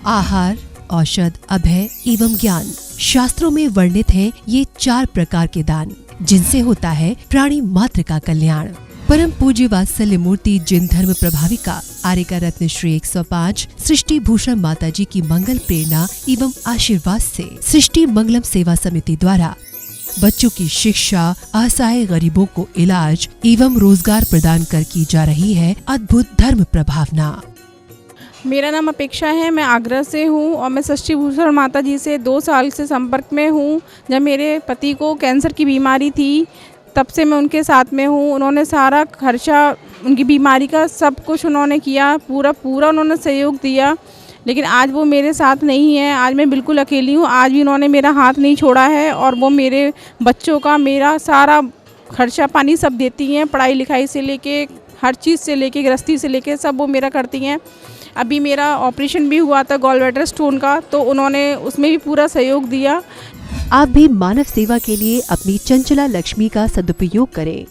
आहार, औषध, अभय एवं ज्ञान। शास्त्रों में वर्णित हैं ये 4 प्रकार के दान, जिनसे होता है प्राणी मात्र का कल्याण। परम पूज्य वात्सल्य मूर्ति जिन धर्म प्रभाविका आर्यका रत्न श्री 105 सृष्टि भूषण माता जी की मंगल प्रेरणा एवं आशीर्वाद से सृष्टि मंगलम सेवा समिति द्वारा बच्चों की शिक्षा, असहाय गरीबों को इलाज एवं रोजगार प्रदान कर की जा रही है अद्भुत धर्म प्रभावना। मेरा नाम अपेक्षा है, मैं आगरा से हूँ और मैं सृष्टि भूषण माता जी से 2 साल से संपर्क में हूँ। जब मेरे पति को कैंसर की बीमारी थी तब से मैं उनके साथ में हूँ। उन्होंने सारा खर्चा उनकी बीमारी का सब कुछ उन्होंने किया, पूरा उन्होंने सहयोग दिया। लेकिन आज वो मेरे साथ नहीं है, आज मैं बिल्कुल अकेली हूँ। आज भी उन्होंने मेरा हाथ नहीं छोड़ा है और वो मेरे बच्चों का मेरा सारा खर्चा पानी सब देती हैं, पढ़ाई लिखाई से लेके हर चीज़ से लेके गृहस्थी से लेके सब वो मेरा करती हैं। अभी मेरा ऑपरेशन भी हुआ था गॉलब्लैडर स्टोन का, तो उन्होंने उसमें भी पूरा सहयोग दिया। आप भी मानव सेवा के लिए अपनी चंचला लक्ष्मी का सदुपयोग करें।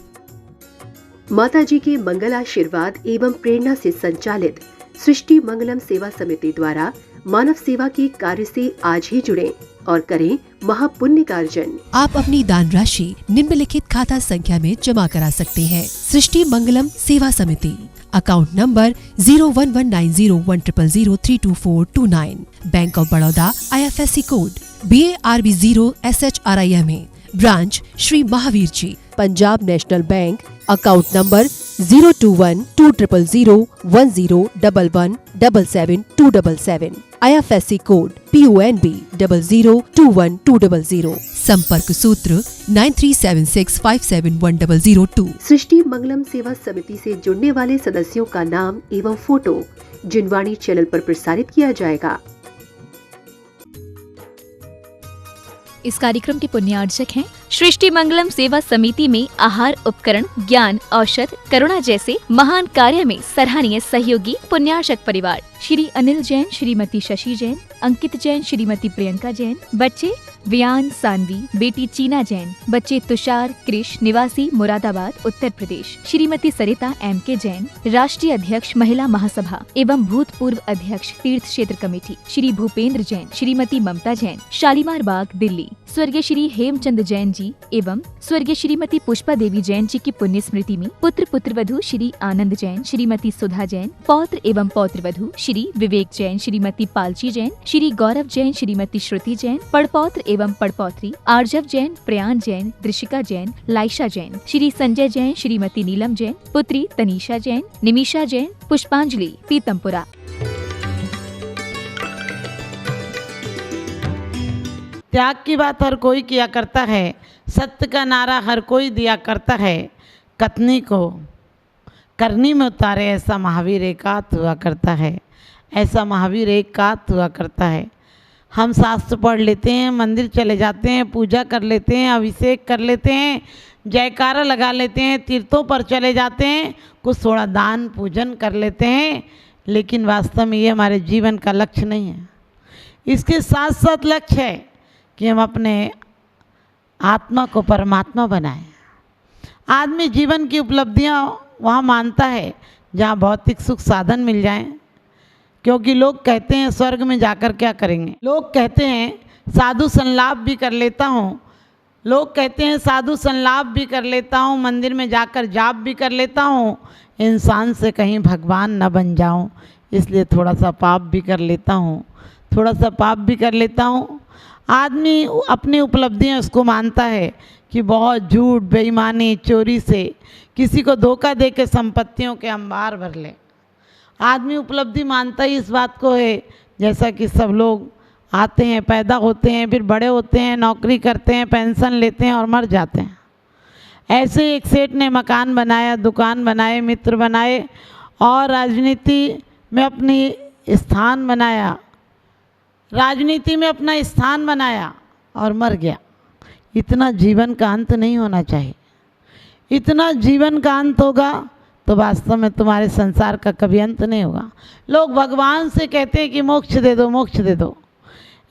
माता जी के मंगल आशीर्वाद एवं प्रेरणा से संचालित सृष्टि मंगलम सेवा समिति द्वारा मानव सेवा के कार्य से आज ही जुड़ें और करें महापुण्य का अर्जन। आप अपनी दान राशि निम्नलिखित खाता संख्या में जमा करा सकते हैं। सृष्टि Mangalam Seva Samiti, account number 01190100032429, bank of Baroda, IFSC code BARB 0 SHRIMA, branch Shri Mahavir ji, Punjab national bank, account number 021200101177 IFSC code PONB 0021200, संपर्क सूत्र 9376571002। सृष्टि मंगलम सेवा समिति से जुड़ने वाले सदस्यों का नाम एवं फोटो जिनवाणी चैनल पर प्रसारित किया जाएगा। इस कार्यक्रम के पुण्यार्जक हैं सृष्टि मंगलम सेवा समिति में आहार उपकरण, ज्ञान, औषध, करुणा जैसे महान कार्य में सराहनीय सहयोगी पुण्यार्जक परिवार श्री अनिल जैन, श्रीमती शशि जैन, अंकित जैन, श्रीमती प्रियंका जैन, बच्चे वियान सानवी, बेटी चीना जैन, बच्चे तुषार कृष, निवासी मुरादाबाद उत्तर प्रदेश, श्रीमती सरिता MK जैन, राष्ट्रीय अध्यक्ष महिला महासभा एवं भूतपूर्व अध्यक्ष तीर्थ क्षेत्र कमेटी श्री भूपेंद्र जैन, श्रीमती ममता जैन, शालीमार बाग दिल्ली, स्वर्गीय श्री हेमचंद जैन जी एवं स्वर्गीय श्रीमती पुष्पा देवी जैन जी की पुण्य स्मृति में पुत्र पुत्रवधू श्री आनंद जैन, श्रीमती सुधा जैन, पौत्र एवं पौत्रवधू श्री विवेक जैन, श्रीमती पालची जैन, श्री गौरव जैन, श्रीमती श्रुति जैन, पड़पौत्र एवं पड़पौत्री आर्जव जैन, प्रयान जैन, दृशिका जैन, लाइशा जैन, श्री संजय जैन, श्रीमती नीलम जैन, पुत्री तनीषा जैन, निमिषा जैन, पुष्पांजलि पीतमपुरा। त्याग की बात हर कोई किया करता है, सत्य का नारा हर कोई दिया करता है, कथनी को करनी में उतारे ऐसा महावीर एकात हुआ करता है, ऐसा महावीर एकात हुआ करता है। हम शास्त्र पढ़ लेते हैं, मंदिर चले जाते हैं, पूजा कर लेते हैं, अभिषेक कर लेते हैं, जयकारा लगा लेते हैं, तीर्थों पर चले जाते हैं, कुछ थोड़ा दान पूजन कर लेते हैं, लेकिन वास्तव में ये हमारे जीवन का लक्ष्य नहीं है। इसके साथ साथ लक्ष्य है कि हम अपने आत्मा को परमात्मा बनाएं। आदमी जीवन की उपलब्धियां वहाँ मानता है जहाँ भौतिक सुख साधन मिल जाएं, क्योंकि लोग कहते हैं स्वर्ग में जाकर क्या करेंगे। लोग कहते हैं साधु संलाप भी कर लेता हूँ, लोग कहते हैं साधु संलाप भी कर लेता हूँ, मंदिर में जाकर जाप भी कर लेता हूँ, इंसान से कहीं भगवान न बन जाऊँ, इसलिए थोड़ा सा पाप भी कर लेता हूँ, थोड़ा सा पाप भी कर लेता हूँ। आदमी अपनी उपलब्धियाँ उसको मानता है कि बहुत झूठ, बेईमानी, चोरी से किसी को धोखा दे के संपत्तियों के अंबार भर ले। आदमी उपलब्धि मानता ही इस बात को है, जैसा कि सब लोग आते हैं, पैदा होते हैं, फिर बड़े होते हैं, नौकरी करते हैं, पेंशन लेते हैं और मर जाते हैं। ऐसे एक सेठ ने मकान बनाया, दुकान बनाए, मित्र बनाए और राजनीति में अपनी स्थान बनाया, राजनीति में अपना स्थान बनाया और मर गया। इतना जीवन का अंत नहीं होना चाहिए। इतना जीवन का अंत होगा तो वास्तव में तुम्हारे संसार का कभी अंत नहीं होगा। लोग भगवान से कहते हैं कि मोक्ष दे दो, मोक्ष दे दो।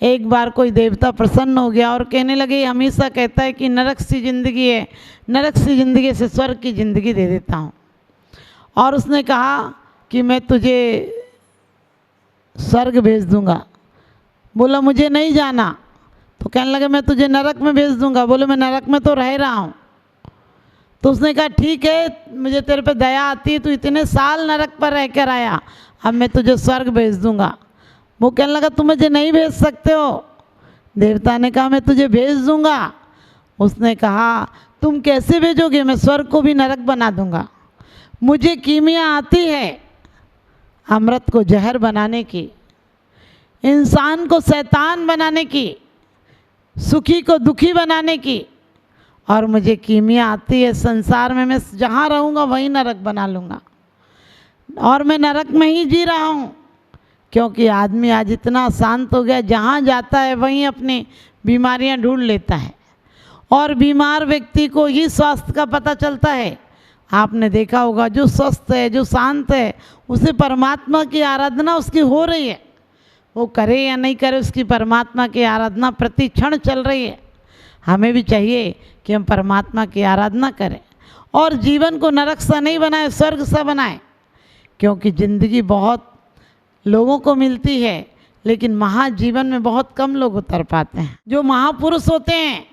एक बार कोई देवता प्रसन्न हो गया और कहने लगे, हमेशा कहता है कि नरक सी जिंदगी है, नरक सी जिंदगी से स्वर्ग की ज़िंदगी दे देता हूँ। और उसने कहा कि मैं तुझे स्वर्ग भेज दूँगा। बोला मुझे नहीं जाना। तो कहने लगे मैं तुझे नरक में भेज दूंगा। बोले मैं नरक में तो रह रहा हूँ। तो उसने कहा ठीक है, मुझे तेरे पे दया आती है, तू इतने साल नरक पर रह कर आया, अब मैं तुझे स्वर्ग भेज दूंगा। वो कहने लगा तुम मुझे नहीं भेज सकते हो। देवता ने कहा मैं तुझे भेज दूंगा। उसने कहा तुम कैसे भेजोगे, मैं स्वर्ग को भी नरक बना दूंगा। मुझे कीमिया आती है अमृत को जहर बनाने की, इंसान को शैतान बनाने की, सुखी को दुखी बनाने की, और मुझे कीमिया आती है संसार में मैं जहाँ रहूँगा वहीं नरक बना लूँगा। और मैं नरक में ही जी रहा हूँ, क्योंकि आदमी आज इतना शांत हो गया, जहाँ जाता है वहीं अपनी बीमारियाँ ढूंढ लेता है, और बीमार व्यक्ति को ही स्वास्थ्य का पता चलता है। आपने देखा होगा जो स्वस्थ है, जो शांत है, उसे परमात्मा की आराधना उसकी हो रही है। वो करे या नहीं करे, उसकी परमात्मा की आराधना प्रति क्षण चल रही है। हमें भी चाहिए कि हम परमात्मा की आराधना करें और जीवन को नरक सा नहीं बनाए, स्वर्ग सा बनाए। क्योंकि ज़िंदगी बहुत लोगों को मिलती है, लेकिन महाजीवन में बहुत कम लोग उतर पाते हैं। जो महापुरुष होते हैं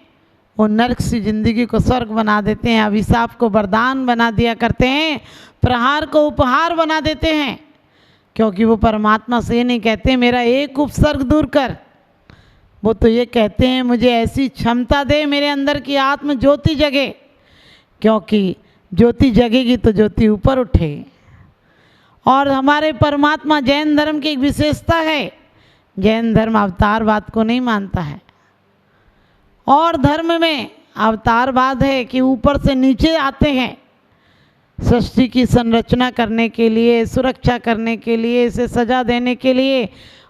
वो नरक सी जिंदगी को स्वर्ग बना देते हैं, अभिशाप को वरदान बना दिया करते हैं, प्रहार को उपहार बना देते हैं। क्योंकि वो परमात्मा से ये नहीं कहते मेरा एक उपसर्ग दूर कर, वो तो ये कहते हैं मुझे ऐसी क्षमता दे मेरे अंदर की आत्म ज्योति जगे। क्योंकि ज्योति जगेगी तो ज्योति ऊपर उठेगी। और हमारे परमात्मा, जैन धर्म की एक विशेषता है, जैन धर्म अवतारवाद को नहीं मानता है। और धर्म में अवतारवाद है कि ऊपर से नीचे आते हैं, सृष्टि की संरचना करने के लिए, सुरक्षा करने के लिए, इसे सजा देने के लिए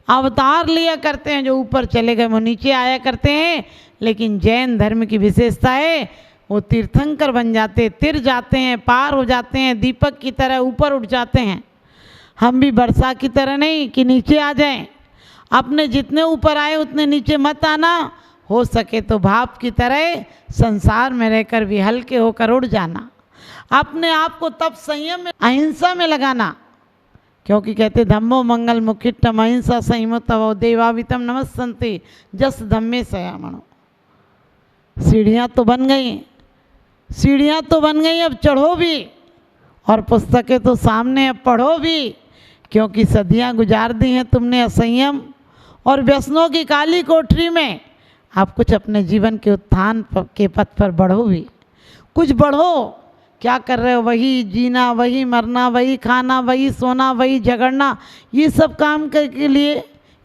अवतार लिया करते हैं। जो ऊपर चले गए वो नीचे आया करते हैं। लेकिन जैन धर्म की विशेषता है वो तीर्थंकर बन जाते, तिर जाते हैं, पार हो जाते हैं, दीपक की तरह ऊपर उठ जाते हैं। हम भी वर्षा की तरह नहीं कि नीचे आ जाएं, अपने जितने ऊपर आए उतने नीचे मत आना। हो सके तो भाप की तरह संसार में रहकर भी हल्के होकर उड़ जाना। अपने आप को तब संयम में, अहिंसा में लगाना। क्योंकि कहते धम्मो मंगल मुखिट्टम अहिंसा संयमोत्तवो देवावितम नमस्सन्ति जस धम्मे सयामणो। सीढ़ियाँ तो बन गई, सीढ़ियाँ तो बन गई, अब चढ़ो भी, और पुस्तकें तो सामने, अब पढ़ो भी। क्योंकि सदियाँ गुजार दी हैं तुमने असंयम और व्यसनों की काली कोठरी में। आप कुछ अपने जीवन के उत्थान के पथ पर बढ़ो भी, कुछ बढ़ो। क्या कर रहे हो? वही जीना, वही मरना, वही खाना, वही सोना, वही झगड़ना, ये सब काम के लिए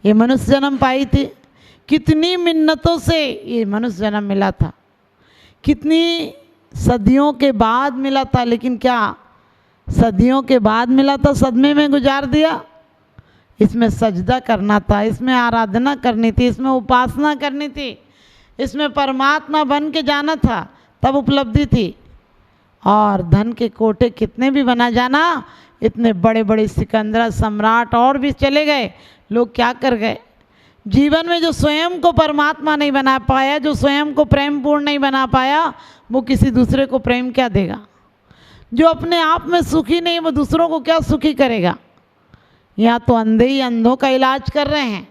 ये मनुष्य जन्म पाई थी। कितनी मिन्नतों से ये मनुष्य जन्म मिला था, कितनी सदियों के बाद मिला था। लेकिन क्या सदियों के बाद मिला था, सदमे में गुजार दिया। इसमें सजदा करना था, इसमें आराधना करनी थी, इसमें उपासना करनी थी, इसमें परमात्मा बन के जाना था, तब उपलब्धि थी। और धन के कोटे कितने भी बना जाना, इतने बड़े बड़े सिकंदर सम्राट और भी चले गए। लोग क्या कर गए? जीवन में जो स्वयं को परमात्मा नहीं बना पाया, जो स्वयं को प्रेम पूर्ण नहीं बना पाया, वो किसी दूसरे को प्रेम क्या देगा? जो अपने आप में सुखी नहीं, वो दूसरों को क्या सुखी करेगा? यहाँ तो अंधे ही अंधों का इलाज कर रहे हैं।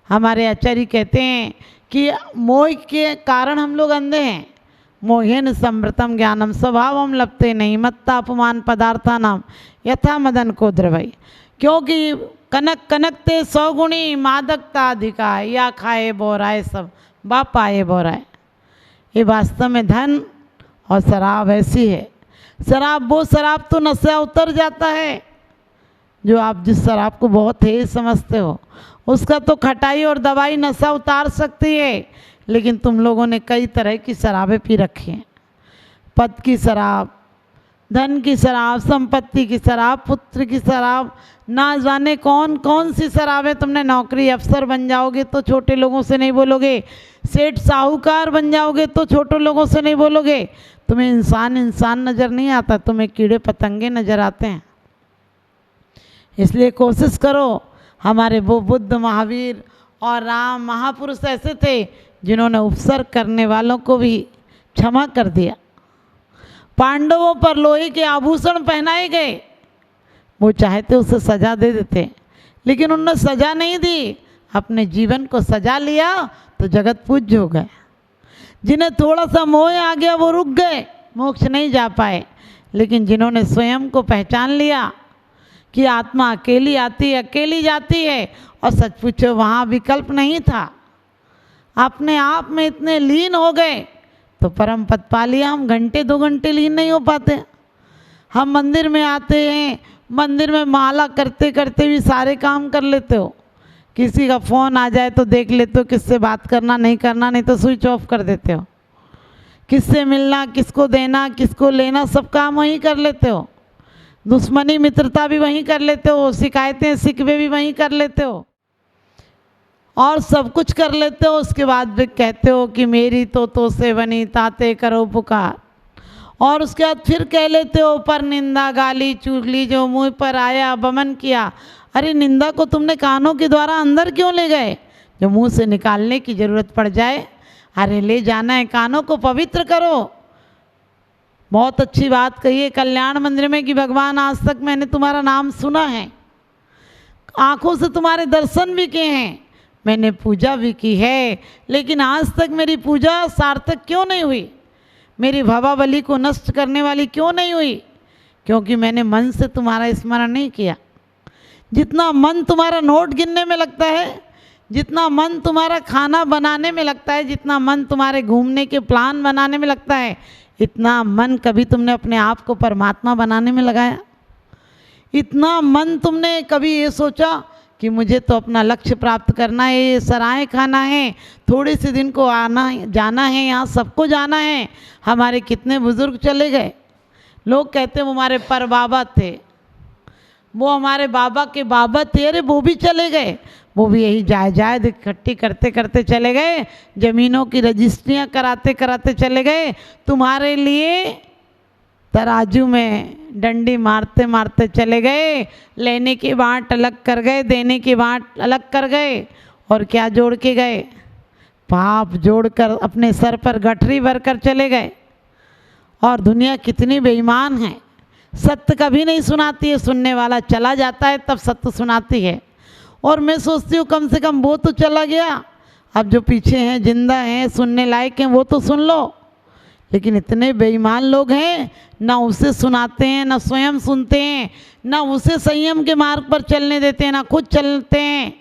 हमारे आचार्य कहते हैं कि मोह के कारण हम लोग अंधे हैं। मोहेन समृतम ज्ञानम स्वभावम लपते नहीं मत्ता अपमान पदार्था नाम यथा मदन को द्रवई। क्योंकि कनक कनकते 100 गुणी मादकता अधिकाय, या खाए बोराए सब बाप आए बोराए। ये वास्तव में धन और शराब ऐसी है। शराब, वो शराब तो नशा उतर जाता है जो आप जिस शराब को बहुत तेज समझते हो, उसका तो खटाई और दवाई नशा उतार सकती है। लेकिन तुम लोगों ने कई तरह की शराबें पी रखी हैं। पद की शराब, धन की शराब, संपत्ति की शराब, पुत्र की शराब, ना जाने कौन कौन सी शराबें। तुमने नौकरी अफसर बन जाओगे तो छोटे लोगों से नहीं बोलोगे, सेठ साहूकार बन जाओगे तो छोटे लोगों से नहीं बोलोगे। तुम्हें इंसान इंसान नज़र नहीं आता, तुम्हें कीड़े पतंगे नज़र आते हैं। इसलिए कोशिश करो। हमारे वो बुद्ध, महावीर और राम महापुरुष ऐसे थे जिन्होंने उपसर्ग करने वालों को भी क्षमा कर दिया। पांडवों पर लोहे के आभूषण पहनाए गए, वो चाहते उसे सजा दे देते, लेकिन उन्होंने सजा नहीं दी, अपने जीवन को सजा लिया तो जगत पूज्य हो गए। जिन्हें थोड़ा सा मोह आ गया वो रुक गए, मोक्ष नहीं जा पाए। लेकिन जिन्होंने स्वयं को पहचान लिया कि आत्मा अकेली आती है, अकेली जाती है, और सच पूछो वहाँ विकल्प नहीं था, अपने आप में इतने लीन हो गए तो परम पद पा लिया। हम घंटे 2 घंटे लीन नहीं हो पाते। हम मंदिर में आते हैं, मंदिर में माला करते करते भी सारे काम कर लेते हो। किसी का फ़ोन आ जाए तो देख लेते हो किससे बात करना नहीं करना, नहीं तो स्विच ऑफ कर देते हो। किससे मिलना, किसको देना, किसको लेना, सब काम वहीं कर लेते हो। दुश्मनी मित्रता भी वहीं कर लेते हो, शिकायतें शिकवे भी वहीं कर लेते हो, और सब कुछ कर लेते हो। उसके बाद भी कहते हो कि मेरी तो सेवनी ताते करो पुकार, और उसके बाद फिर कह लेते हो पर निंदा गाली चुगली जो मुँह पर आया बमन किया। अरे निंदा को तुमने कानों के द्वारा अंदर क्यों ले गए जो मुंह से निकालने की ज़रूरत पड़ जाए? अरे ले जाना है, कानों को पवित्र करो। बहुत अच्छी बात कही है कल्याण मंदिर में कि भगवान आज तक मैंने तुम्हारा नाम सुना है, आँखों से तुम्हारे दर्शन भी किए हैं, मैंने पूजा भी की है, लेकिन आज तक मेरी पूजा सार्थक क्यों नहीं हुई? मेरी भवाबली को नष्ट करने वाली क्यों नहीं हुई? क्योंकि मैंने मन से तुम्हारा स्मरण नहीं किया। जितना मन तुम्हारा नोट गिनने में लगता है, जितना मन तुम्हारा खाना बनाने में लगता है, जितना मन तुम्हारे घूमने के प्लान बनाने में लगता है, इतना मन कभी तुमने अपने आप को परमात्मा बनाने में लगाया? इतना मन तुमने कभी ये सोचा कि मुझे तो अपना लक्ष्य प्राप्त करना है, ये सराय खाना है, थोड़े से दिन को आना जाना है, यहाँ सबको जाना है। हमारे कितने बुजुर्ग चले गए, लोग कहते वो हमारे पर बाबा थे, वो हमारे बाबा के बाबा थे, अरे वो भी चले गए, वो भी यही जायदाद इकट्ठी करते करते चले गए, ज़मीनों की रजिस्ट्रियाँ कराते कराते चले गए। तुम्हारे लिए तराजू में डंडी मारते मारते चले गए, लेने की बाँट अलग कर गए, देने की बाँट अलग कर गए, और क्या जोड़ के गए? पाप जोड़कर अपने सर पर गठरी भर कर चले गए। और दुनिया कितनी बेईमान है, सत्य कभी नहीं सुनाती है, सुनने वाला चला जाता है तब सत्य सुनाती है। और मैं सोचती हूँ कम से कम वो तो चला गया, अब जो पीछे हैं जिंदा हैं सुनने लायक हैं वो तो सुन लो। लेकिन इतने बेईमान लोग हैं, ना उसे सुनाते हैं, ना स्वयं सुनते हैं, ना उसे संयम के मार्ग पर चलने देते हैं, ना खुद चलते हैं।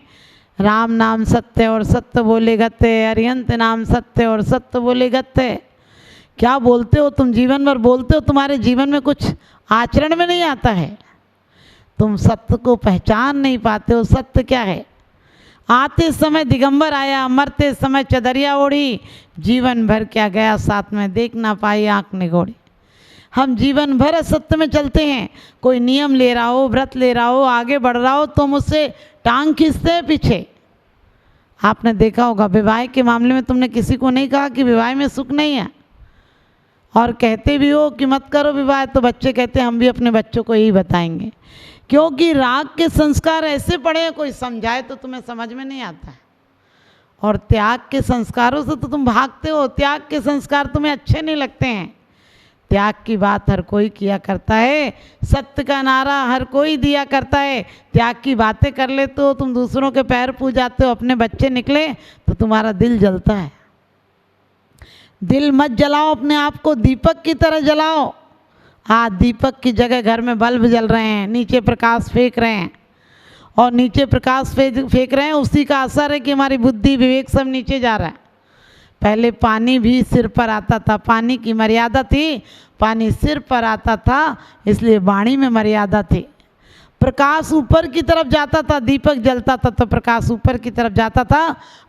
राम नाम सत्य और सत्य बोले गत्ते, अरिहंत नाम सत्य और सत्य बोले गत्ते। क्या बोलते हो तुम? जीवन भर बोलते हो, तुम्हारे जीवन में कुछ आचरण में नहीं आता है। तुम सत्य को पहचान नहीं पाते हो। सत्य क्या है? आते समय दिगंबर आया, मरते समय चदरिया ओढ़ी, जीवन भर क्या गया साथ में देख ना पाई आँख निगोड़ी। हम जीवन भर असत्य में चलते हैं। कोई नियम ले रहा हो, व्रत ले रहा हो, आगे बढ़ रहा हो, तो मुझसे टांग खींचते हैं पीछे। आपने देखा होगा विवाह के मामले में तुमने किसी को नहीं कहा कि विवाह में सुख नहीं है, और कहते भी हो कि मत करो विवाह, तो बच्चे कहते हैं हम भी अपने बच्चों को यही बताएंगे। क्योंकि राग के संस्कार ऐसे पड़े हैं, कोई समझाए तो तुम्हें समझ में नहीं आता है। और त्याग के संस्कारों से तो तुम भागते हो, त्याग के संस्कार तुम्हें अच्छे नहीं लगते हैं। त्याग की बात हर कोई किया करता है, सत्य का नारा हर कोई दिया करता है। त्याग की बातें कर लेते हो, तुम दूसरों के पैर पूज जाते हो, अपने बच्चे निकले तो तुम्हारा दिल जलता है। दिल मत जलाओ, अपने आप को दीपक की तरह जलाओ। आज दीपक की जगह घर में बल्ब जल रहे हैं, नीचे प्रकाश फेंक रहे हैं, और नीचे प्रकाश फेंक रहे हैं, उसी का असर है कि हमारी बुद्धि विवेक सब नीचे जा रहा है। पहले पानी भी सिर पर आता था, पानी की मर्यादा थी, पानी सिर पर आता था, इसलिए वाणी में मर्यादा थी। प्रकाश ऊपर की तरफ जाता था, दीपक जलता था तो प्रकाश ऊपर की तरफ जाता था।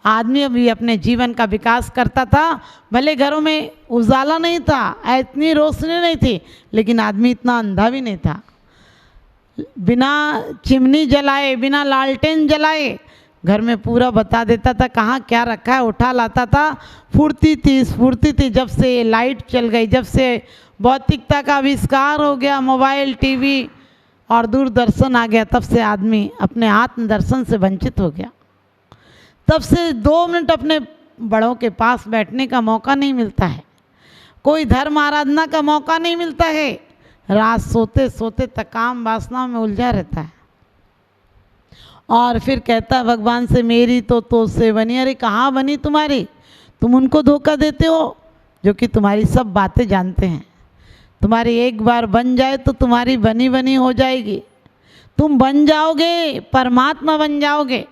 आदमी भी अपने जीवन का विकास करता था। भले घरों में उजाला नहीं था, इतनी रोशनी नहीं थी, लेकिन आदमी इतना अंधा भी नहीं था। बिना चिमनी जलाए, बिना लालटेन जलाए घर में पूरा बता देता था कहाँ क्या रखा है, उठा लाता था। फुर्ती थी, स्फूर्ति थी। जब से लाइट चल गई, जब से भौतिकता का आविष्कार हो गया, मोबाइल, टीवी और दूरदर्शन आ गया, तब से आदमी अपने आत्मदर्शन से वंचित हो गया। तब से 2 मिनट अपने बड़ों के पास बैठने का मौका नहीं मिलता है, कोई धर्म आराधना का मौका नहीं मिलता है। रात सोते सोते तक काम वासना में उलझा रहता है। और फिर कहता भगवान से मेरी तो से बनी। अरे कहाँ बनी तुम्हारी, तुम उनको धोखा देते हो जो कि तुम्हारी सब बातें जानते हैं। तुम्हारी एक बार बन जाए तो तुम्हारी बनी बनी हो जाएगी, तुम बन जाओगे, परमात्मा बन जाओगे।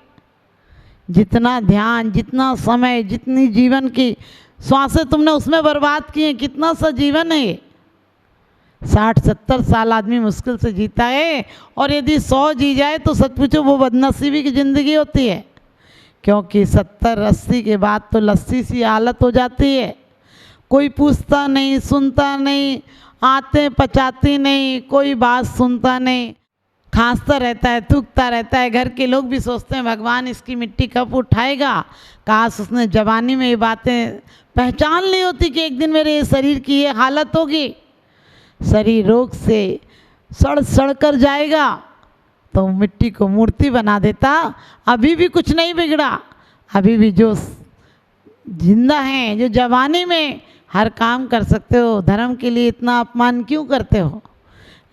जितना ध्यान, जितना समय, जितनी जीवन की श्वासें तुमने उसमें बर्बाद की हैं, कितना सा जीवन है ये। 60-70 साल आदमी मुश्किल से जीता है, और यदि 100 जी जाए तो सच पूछो वो बदनसीबी की ज़िंदगी होती है, क्योंकि 70-80 के बाद तो लस्सी सी हालत हो जाती है। कोई पूछता नहीं, सुनता नहीं, आते पचाती नहीं, कोई बात सुनता नहीं, खांसता रहता है, थूकता रहता है। घर के लोग भी सोचते हैं भगवान इसकी मिट्टी कब उठाएगा, काश उसने जवानी में ये बातें पहचान ली होती कि एक दिन मेरे शरीर की ये हालत होगी, शरीर रोग से सड़ सड़ कर जाएगा, तो मिट्टी को मूर्ति बना देता। अभी भी कुछ नहीं बिगड़ा, अभी भी जो जिंदा हैं, जो जवानी में हर काम कर सकते हो, धर्म के लिए इतना अपमान क्यों करते हो।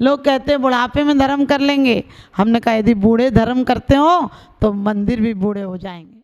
लोग कहते हैं बुढ़ापे में धर्म कर लेंगे, हमने कहा यदि बूढ़े धर्म करते हो तो मंदिर भी बूढ़े हो जाएंगे।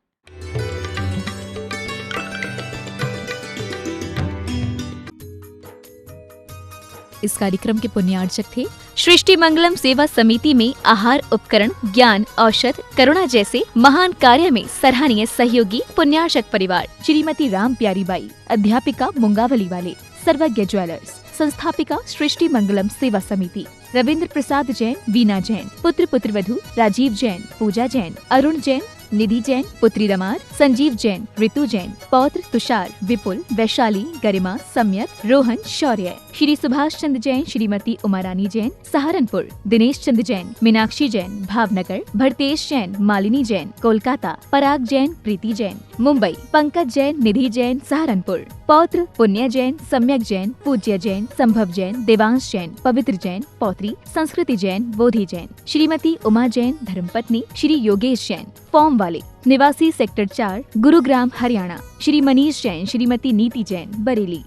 इस कार्यक्रम के पुण्यार्चक थे सृष्टि मंगलम सेवा समिति में आहार उपकरण, ज्ञान, औषध, करुणा जैसे महान कार्य में सराहनीय सहयोगी पुण्यार्चक परिवार श्रीमती राम प्यारी बाई, अध्यापिका मुंगावली वाले, सर्वज्ञ ज्वेलर्स, संस्थापिका सृष्टि मंगलम सेवा समिति, रविंद्र प्रसाद जैन, वीना जैन, पुत्र पुत्रवधू राजीव जैन, पूजा जैन, अरुण जैन, निधि जैन, पुत्री रमार, संजीव जैन, ऋतु जैन, पौत्र तुषार, विपुल, वैशाली, गरिमा, सम्यक, रोहन, शौर्य, श्री सुभाष चंद्र जैन, श्रीमती उमारानी जैन, सहारनपुर, दिनेश चंद्र जैन, मीनाक्षी जैन, भावनगर, भरतेश जैन, मालिनी जैन, कोलकाता, पराग जैन, प्रीति जैन, मुंबई, पंकज जैन, निधि जैन, सहारनपुर, पौत्र पुण्य जैन, सम्यक जैन, पूज्य जैन, संभव जैन, देवांश जैन, पवित्र जैन, पौत्री, संस्कृति जैन, बोधि जैन, श्रीमती उमा जैन, धर्मपत्नी, श्री योगेश जैन, फॉर्म वाले, निवासी सेक्टर 4, गुरुग्राम, हरियाणा, श्री मनीष जैन, श्रीमती नीति जैन, बरेली।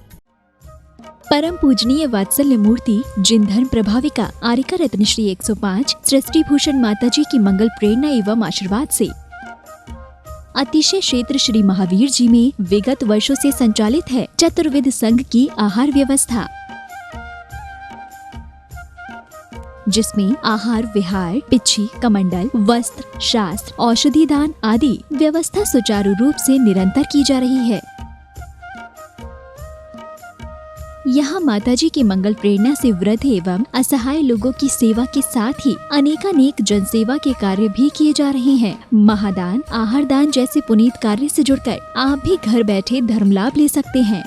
परम पूजनीय वात्सल्य मूर्ति जिनधन प्रभाविका आरिका रत्न श्री 105 सृष्टि भूषण माताजी की मंगल प्रेरणा एवं आशीर्वाद से अतिशय क्षेत्र श्री महावीर जी में विगत वर्षों से संचालित है चतुर्विध संघ की आहार व्यवस्था, जिसमें आहार विहार, पिच्छी, कमंडल, वस्त्र, शास्त्र, औषधि दान आदि व्यवस्था सुचारू रूप से निरंतर की जा रही है। यहाँ माताजी की मंगल प्रेरणा से वृद्ध एवं असहाय लोगों की सेवा के साथ ही अनेकानेक जनसेवा के कार्य भी किए जा रहे हैं। महादान, आहार दान जैसे पुनीत कार्य से जुड़कर आप भी घर बैठे धर्म लाभ ले सकते हैं।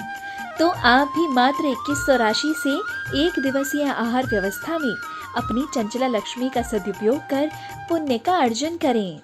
तो आप भी मात्र 2100 राशि से 1 दिवसीय आहार व्यवस्था में अपनी चंचला लक्ष्मी का सदुपयोग कर पुण्य का अर्जन करें।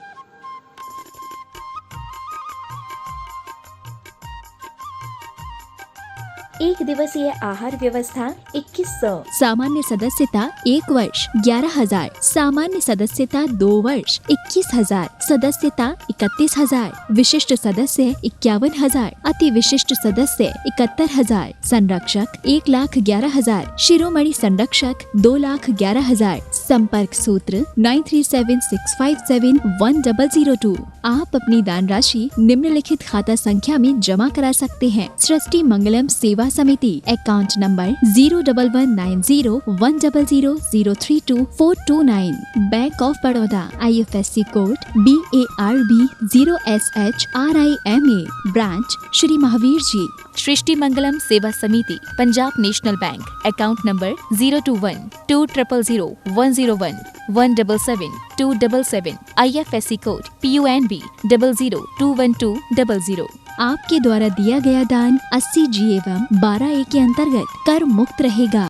एक दिवसीय आहार व्यवस्था 2100। सामान्य सदस्यता 1 वर्ष 11,000, सामान्य सदस्यता 2 वर्ष 21,000, सदस्यता 31,000, विशिष्ट सदस्य 51,000, अति विशिष्ट सदस्य 71,000, संरक्षक 1,11,000, शिरोमणि संरक्षक 2,11,000। संपर्क सूत्र 9376571002। आप अपनी दान राशि निम्नलिखित खाता संख्या में जमा करा सकते हैं। सृष्टि Mangalam Seva Samiti, account number 011901000032429, bank of Baroda, IFSC code BARB 0SHRIMA, branch Shri Mahavir ji. Srishti Mangalam Seva Samiti, Punjab national bank, account number 021-2001-101-177-277, IFSC code PUNB 0021200। आपके द्वारा दिया गया दान 80G एवं 12A के अंतर्गत कर मुक्त रहेगा।